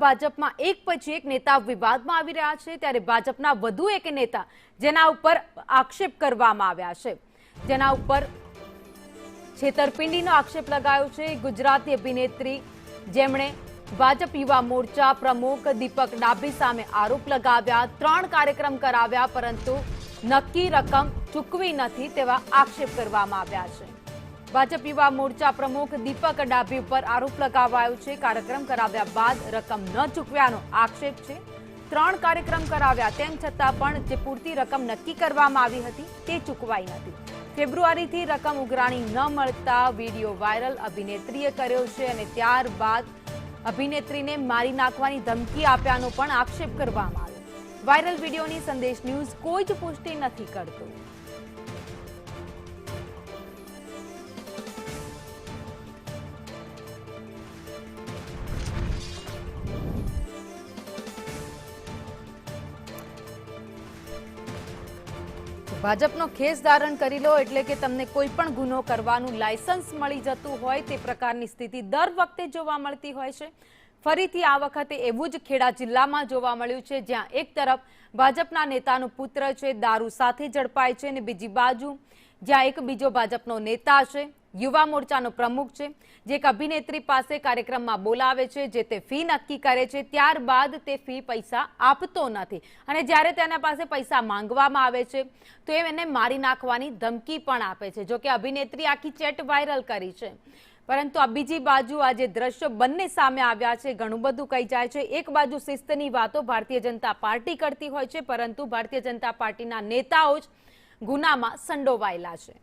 ભાજપમાં એક પછી એક નેતા વિવાદમાં આવી રહ્યા છે, ત્યારે ભાજપના વધુ એક નેતા જેના ઉપર આક્ષેપ કરવામાં આવ્યા છે, જેના ઉપર છેતરપિંડીનો આક્ષેપ લગાયો છે ગુજરાતી અભિનેત્રી જેમણે ભાજપ યુવા મોરચા પ્રમુખ દીપક ડાભી સામે આરોપ લગાવ્યા, 3 કાર્યક્રમ કરાવ્યા પરંતુ નક્કી રકમ ચૂકવી નથી તેવા આક્ષેપ કરવામાં આવ્યા છે। ભાજપ યુવા મોરચા પ્રમુખ દીપક ડાભી ઉપર આરોપ લગાવાયો છે, કાર્યક્રમ કરાવ્યા બાદ રકમ ન ચૂકવ્યાનો આક્ષેપ છે। 3 કાર્યક્રમ કરાવ્યા તેમ છતાં પણ જે પૂરતી રકમ નક્કી કરવામાં આવી હતી તે ચૂકવાઈ નથી। ફેબ્રુઆરીથી રકમ ઉઘરાણી ન મળતા વિડીયો વાયરલ અભિનેત્રીએ કર્યો છે અને ત્યારબાદ અભિનેત્રીને મારી નાખવાની ધમકી આપ્યાનો પણ આક્ષેપ કરવામાં આવ્યો। વાયરલ વિડીયોની સંદેશ ન્યૂઝ કોઈ જ પુષ્ટિ નથી કરતું। ભાજપનો ખેસ ધારણ કરી લો એટલે કે તમને કોઈ પણ ગુનો કરવાનું લાયસન્સ મળી જતું હોય તે પ્રકારની સ્થિતિ દર વખતે જોવા મળતી હોય છે। ફરીથી આ વખતે એવું જ ખેડા જિલ્લામાં જોવા મળ્યું છે, જ્યાં એક તરફ ભાજપના નેતાનો પુત્ર છે દારૂ સાથે ઝડપાય છે અને બીજી બાજુ જ્યાં એક બીજો ભાજપનો નેતા છે, યુવા મોરચાનો પ્રમુખ છે, જે એક અભિનેત્રી પાસે કાર્યક્રમમાં બોલાવે છે, જે તે ફી નક્કી કરે છે, ત્યારબાદ તે ફી પૈસા આપતો નથી અને જ્યારે તેના પાસે પૈસા માંગવામાં આવે છે તો એને મારી નાખવાની ધમકી પણ આપે છે। જો કે અભિનેત્રી આખી ચેટ વાયરલ કરી છે, પરંતુ આ બીજી બાજુ આ જે દ્રશ્યો બંને સામે આવ્યા છે ઘણું બધું કહી જાય છે। એક બાજુ શિસ્તની વાતો ભારતીય જનતા પાર્ટી કરતી હોય છે, પરંતુ ભારતીય જનતા પાર્ટીના નેતાઓ જ ગુનામાં સંડોવાયેલા છે।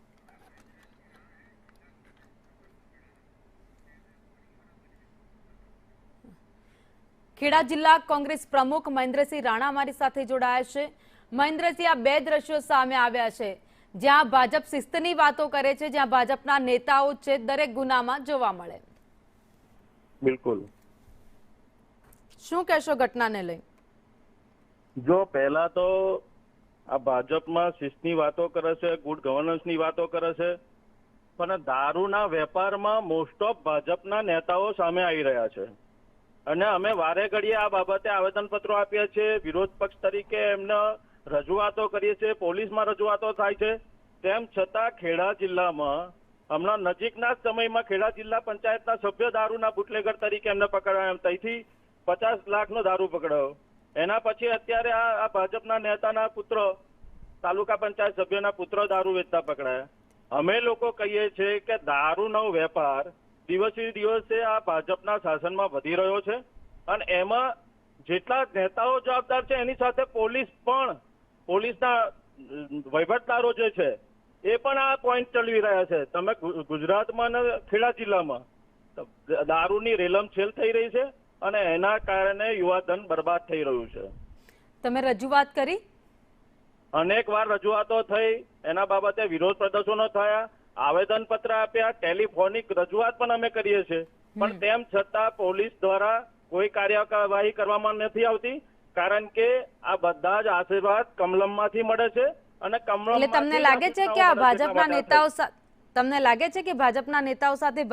ખેડા જિલ્લા કોંગ્રેસ પ્રમુખ મહેન્દ્રસિંહ રાણા અમારી સાથે જોડાયા છે। મહેન્દ્રસિંહ, આ 2 દ્રશ્યો સામે આવ્યા છે, જ્યાં ભાજપ શિસ્તની વાતો કરે છે, જ્યાં ભાજપના નેતાઓ છે દરેક ગુનામાં જોવા મળે। બિલકુલ, શું કહેશો ઘટનાને લઈ? જો પહેલા તો આ ભાજપમાં શિસ્તની વાતો કરે છે, ગુડ ગવર્નન્સની વાતો કરે છે, પણ દારૂના વેપારમાં મોસ્ટ ઓફ ભાજપના નેતાઓ સામે આવી રહ્યા છે અને અમે વારે ઘડીએ આ બાબતે આવેદનપત્રો આપીએ છીએ, વિરોધ પક્ષ તરીકે એમને રજૂઆતો કરીએ છીએ, પોલીસમાં રજૂઆતો થાય છે। તેમ છતાં ખેડા જિલ્લામાં હમણાં નજીકના સમયમાં ખેડા જિલ્લા પંચાયતના સભ્ય દારૂના બુટલેગર તરીકે એમને પકડાયા, ત્યાંથી 50 લાખનો દારૂ પકડાયો। એના પછી અત્યારે આ ભાજપના નેતાના પુત્ર, તાલુકા પંચાયત સભ્યના પુત્ર દારૂ વેચતા પકડાયા। અમે લોકો કહીએ છીએ કે દારૂનો વેપાર દિવસે દિવસે આ ભાજપના શાસનમાં વધી રહ્યો છે અને એમાં જેટલા નેતાઓ જવાબદાર છે એની સાથે પોલીસના વહીવટદારો જે છે એ પણ આ પોઈન્ટ ચલાવી રહ્યા છે। તમે ગુજરાતમાં અને ખેડા જિલ્લામાં દારૂની રેલમછેલ થઈ રહી છે અને એના કારણે યુવાધન બરબાદ થઈ રહ્યું છે। તમે રજૂઆત કરી? અનેક વાર રજૂઆતો થઈ, એના બાબતે વિરોધ પ્રદર્શનો થયા, આવેદન પત્ર આપ્યા, ટેલિફોનિક રજૂઆત પણ અમે કરીએ છીએ, પણ તેમ છતાં પોલીસ દ્વારા કોઈ કાર્યવાહી કરવામાં નથી આવતી, કારણ કે આ બધા જ આશીર્વાદ કમલમમાંથી મળે છે અને કમલમ એટલે તમને લાગે છે કે આ ભાજપના નેતાઓ તમને લાગે છે કે ભાજપના નેતાઓ સાથે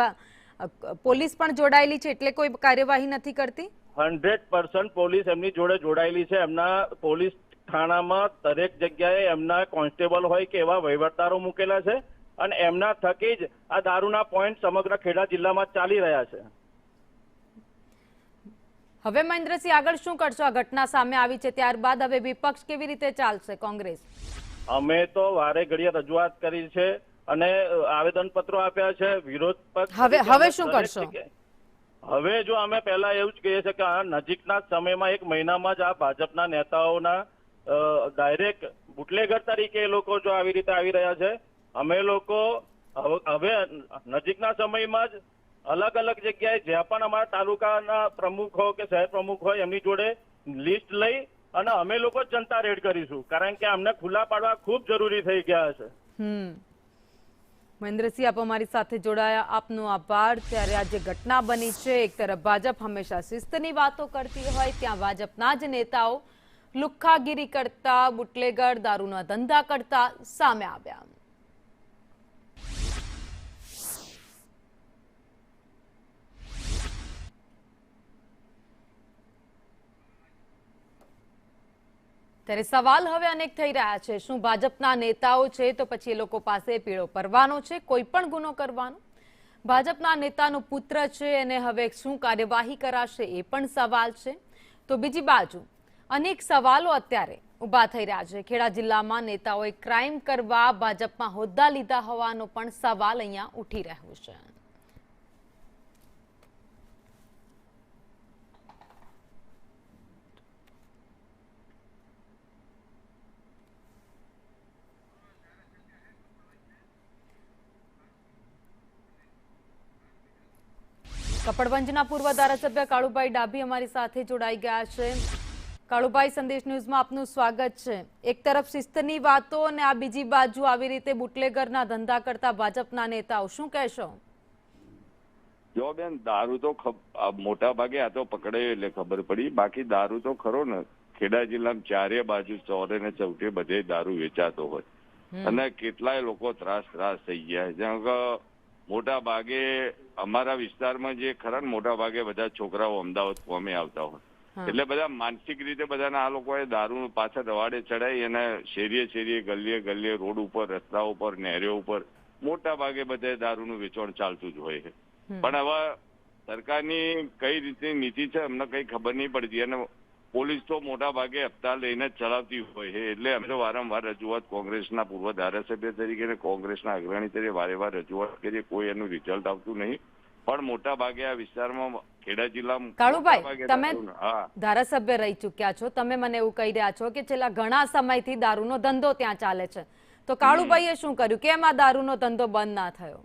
પોલીસ પણ જોડાયેલી છે એટલે કોઈ કાર્યવાહી નથી કરતી? 100% પોલીસ એમની જોડે જોડાયેલી છે। એમના પોલીસ થાણામાં દરેક જગ્યાએ એમના કોન્સ્ટેબલ હોય કે એવા વહીવટદારો મૂકેલા છે અને એમના થકી જ આ દારૂના પોઈન્ટ સમગ્ર ખેડા જિલ્લામાં ચાલી રહ્યા છે। હવે મહેન્દ્રસિંહ, આગળ શું કરશો? આ ઘટના સામે આવી છે ત્યારબાદ હવે વિપક્ષ કેવી રીતે ચાલશે? કોંગ્રેસ? અમે તો વારે ઘડીએ રજૂઆત કરી છે અને આવેદન પત્રો આપ્યા છે, વિરોધ પક્ષ હવે શું કરશો? હવે જો અમે પહેલા એવું જ કહીએ છીએ કે આ નજીકના સમયમાં 1 મહિનામાં જ આ ભાજપના નેતાઓના ડાયરેક્ટ બુટલેગર તરીકે એ લોકો જો આવી રીતે આવી રહ્યા છે, અમે લોકો હવે નજીકના સમયમાં જ અલગ અલગ જગ્યાએ જ્યાં પણ અમારા તાલુકાના પ્રમુખ હોય કે શહેર પ્રમુખ હોય એમની જોડે લિસ્ટ લઈ અને અમે લોકો જનતા રેડ કરીશું, કારણ કે અમને ખુલ્લા પાડવા ખૂબ જરૂરી થઈ ગયા છે। મહેન્દ્રસિંહ, આપ અમારી સાથે જોડાયા, આપનો આભાર। ત્યારે આ જે ઘટના બની છે, એક તરફ ભાજપ હંમેશા શિસ્તની વાતો કરતી હોય, ત્યાં ભાજપના જ નેતાઓ લુખ્ખાગીરી કરતા, બુટલેગર દારૂના ધંધા કરતા સામે આવ્યા। ત્યારે સવાલ હવે અનેક થઈ રહ્યા છે, શું ભાજપના નેતાઓ છે તો પછી એ લોકો પાસે પીળો પરવાનો છે કોઈ પણ ગુનો કરવાનો? ભાજપના નેતાનો પુત્ર છે અને હવે શું કાર્યવાહી કરાશે એ પણ સવાલ છે. તો બીજી બાજુ અનેક સવાલો અત્યારે ઊભા થઈ રહ્યા છે. ખેડા જિલ્લામાં નેતાઓએ ક્રાઇમ કરવા ભાજપમાં હોદ્દા લીધા હોવાનો પણ સવાલ અહીંયા ઉઠી રહ્યો છે. કપડવંજના પૂર્વ ધારાસભ્ય કાળુભાઈ ડાભી અમારી સાથે જોડાઈ ગયા છે. કાળુભાઈ, સંદેશ ન્યૂઝમાં આપનું સ્વાગત છે. એક તરફ શિસ્તની વાતો અને આ બીજી બાજુ આવી રીતે બુટલેગરના ધંધા કરતા ભાજપના નેતાઓ, શું કહેશો? જો બેન, દારૂ તો મોટા ભાગે આ તો પકડે એટલે ખબર પડી, બાકી દારૂ તો ખરો ને ખેડા જિલ્લામાં ચારે બાજુ ચોરે ને ચૌટે બધે દારૂ વેચાતો હોય અને કેટલાય લોકો ત્રાસ થઈ ગયા. જેમ કે મોટા ભાગે અમારા વિસ્તારમાં જે ખરા ને મોટા ભાગે બધા છોકરાઓ અમદાવાદ કોમે આવતા હોય એટલે બધા માનસિક રીતે બધાના આ લોકોએ દારૂ પાછળ રવાડે ચડાવી અને શેરીએ ગલીએ રોડ ઉપર, રસ્તા ઉપર, નહેરો ઉપર મોટા ભાગે બધે દારૂનું વેચાણ ચાલતું જ હોય છે. પણ હવે સરકારની કઈ રીતની નીતિ છે અમને કઈ ખબર નહીં પડતી અને પોલીસ તો મોટા ભાગે હપ્તા લઈને જ ચલાવતી હોય છે. એટલે અમે તો વારંવાર રજૂઆત કોંગ્રેસના પૂર્વ ધારાસભ્ય તરીકે અને કોંગ્રેસના અગ્રણી તરીકે વારંવાર રજૂઆત કરીએ, કોઈ એનું રિઝલ્ટ આવતું નહીં. પણ મોટા ભાગે આ વિસ્તારમાં ખેડા જિલ્લામાં કાળુભાઈ, તમે ધારાસભ્ય રહી ચૂક્યા છો, તમે મને એવું કહી રહ્યા છો કે છેલ્લા ઘણા સમયથી દારૂનો ધંધો ત્યાં ચાલે છે, તો કાળુભાઈએ શું કર્યું? કેમ આ દારૂનો ધંધો બંધ ના થયો?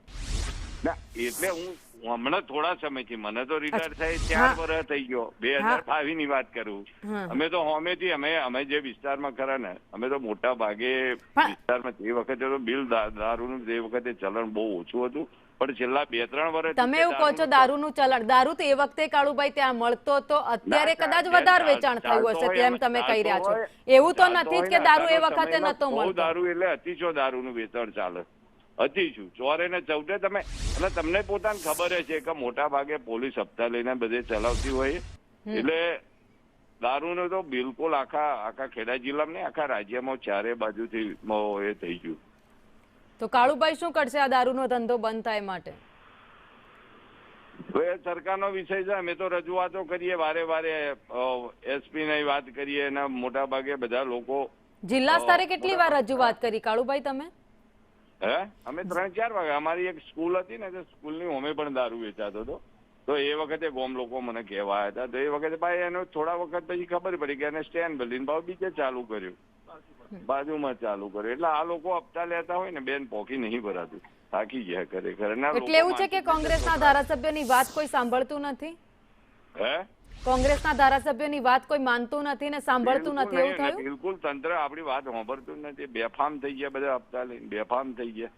ના, એટલે હું હમણાં થોડા સમયથી, મને તો રિટાયર થાય 4 વર્ષ થઈ ગયો, 2022 ની વાત કરું. અમે તો હોમેથી અમે જે વિસ્તારમાં ખરા ને અમે તો મોટા ભાગે વિસ્તારમાં તે વખતે તો બિલ દારૂનું તે વખતે ચલણ બહુ ઓછું હતું, પણ છેલ્લા 2-3 વર્ષ તમે એવું કહો છો દારૂનું ચલણ, દારૂ તો એ વખતે કાળુભાઈ ત્યાં મળતો તો અત્યારે કદાચ વધારે વેચાણ થયું હશે તેમ તમે કહી રહ્યા છો. એવું તો નથી જ કે દારૂ એ વખતે નતો મળતો. દારૂ એટલે અતિશય દારૂનું વેચાણ ચાલે, અતિશય ચોરે ને ચૌટે. તમે અને તમને પોતાને ખબર છે કે મોટા ભાગે પોલીસ હપ્તા લઈને બધે ચલાવતી હોય એટલે દારૂનું તો બિલકુલ આખા ખેડા જિલ્લામાં ને આખા રાજ્યમાં ચારે બાજુથી એ થઈ ગયું. તો કાળુભાઈ શું કરશે આ દારૂનો ધંધો બંધ થાય માટે? સરકારનો વિષય છે. અમે તો રજૂઆતો કરીએ વારે એસપી ની વાત કરીએ અને મોટા ભાગે બધા લોકો જિલ્લા સ્તરે કેટલી વાર રજૂઆત કરી કાળુભાઈ તમે? અમે 3-4 વાગે અમારી એક સ્કૂલ હતી ને તે સ્કૂલની હોમે પણ દારૂ વેચાતો હતો, તો એ વખતે ગામ લોકો મને કહેવા હતા, તો એ વખતે ભાઈ એનો થોડા વખત પછી ખબર પડી કે એને સ્ટેન્ડ બદલીને ભાવ બીજે ચાલુ કર્યું, બાજુમાં ચાલુ કર્યું. એટલે આ લોકો હપ્તા લેતા હોય ને બેન પોકી નહીં ભરાતું, થાકી ગયા ખરેખર. એટલે એવું છે કે કોંગ્રેસના ધારાસભ્યોની વાત કોઈ સાંભળતું નથી? કોંગ્રેસના ધારાસભ્યોની વાત કોઈ માનતું નથી ને સાંભળતું નથી, એવું થયું? બિલકુલ, તંત્ર આપણી વાત સાંભળતું નથી, બેફામ થઈ ગયા બધા હપ્તા લઈને, બેફામ થઈ ગયા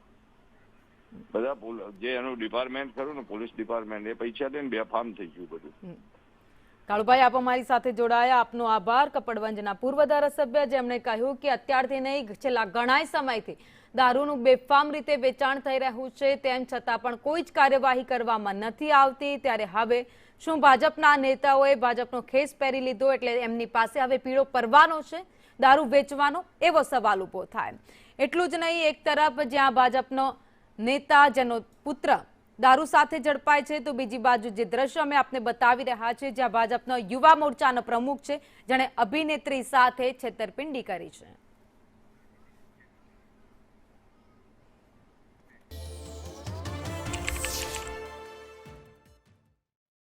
બધા. જે એનું ડિપાર્ટમેન્ટ ખરું ને પોલીસ ડિપાર્ટમેન્ટ, એ પૈસા લઈને બેફામ થઈ ગયું બધું. કાળુભાઈ, આપ અમારી સાથે જોડાયા, આપનો આભાર. કપડવંજના પૂર્વ ધારાસભ્ય જેમણે કહ્યું કે અત્યારથી નહીં છેલ્લા ઘણા સમયથી દારૂનું બેફામ રીતે વેચાણ થઈ રહ્યું છે, તેમ છતાં પણ કોઈ જ કાર્યવાહી કરવામાં નથી આવતી. ત્યારે હવે શું ભાજપના નેતાઓએ ભાજપનો ખેસ પહેરી લીધો એટલે એમની પાસે હવે પીળો પરવાનો છે દારૂ વેચવાનો? એવો સવાલ ઉભો થાય. એટલું જ નહીં, એક તરફ જ્યાં ભાજપનો નેતા જેનો પુત્ર દારૂ સાથે ઝડપાય છે, તો બીજી બાજુ જે દ્રશ્ય અમે આપને બતાવી રહ્યા છે જ્યાં ભાજપનો યુવા મોરચાનો પ્રમુખ છે જેણે અભિનેત્રી સાથે છેતરપિંડી કરી છે.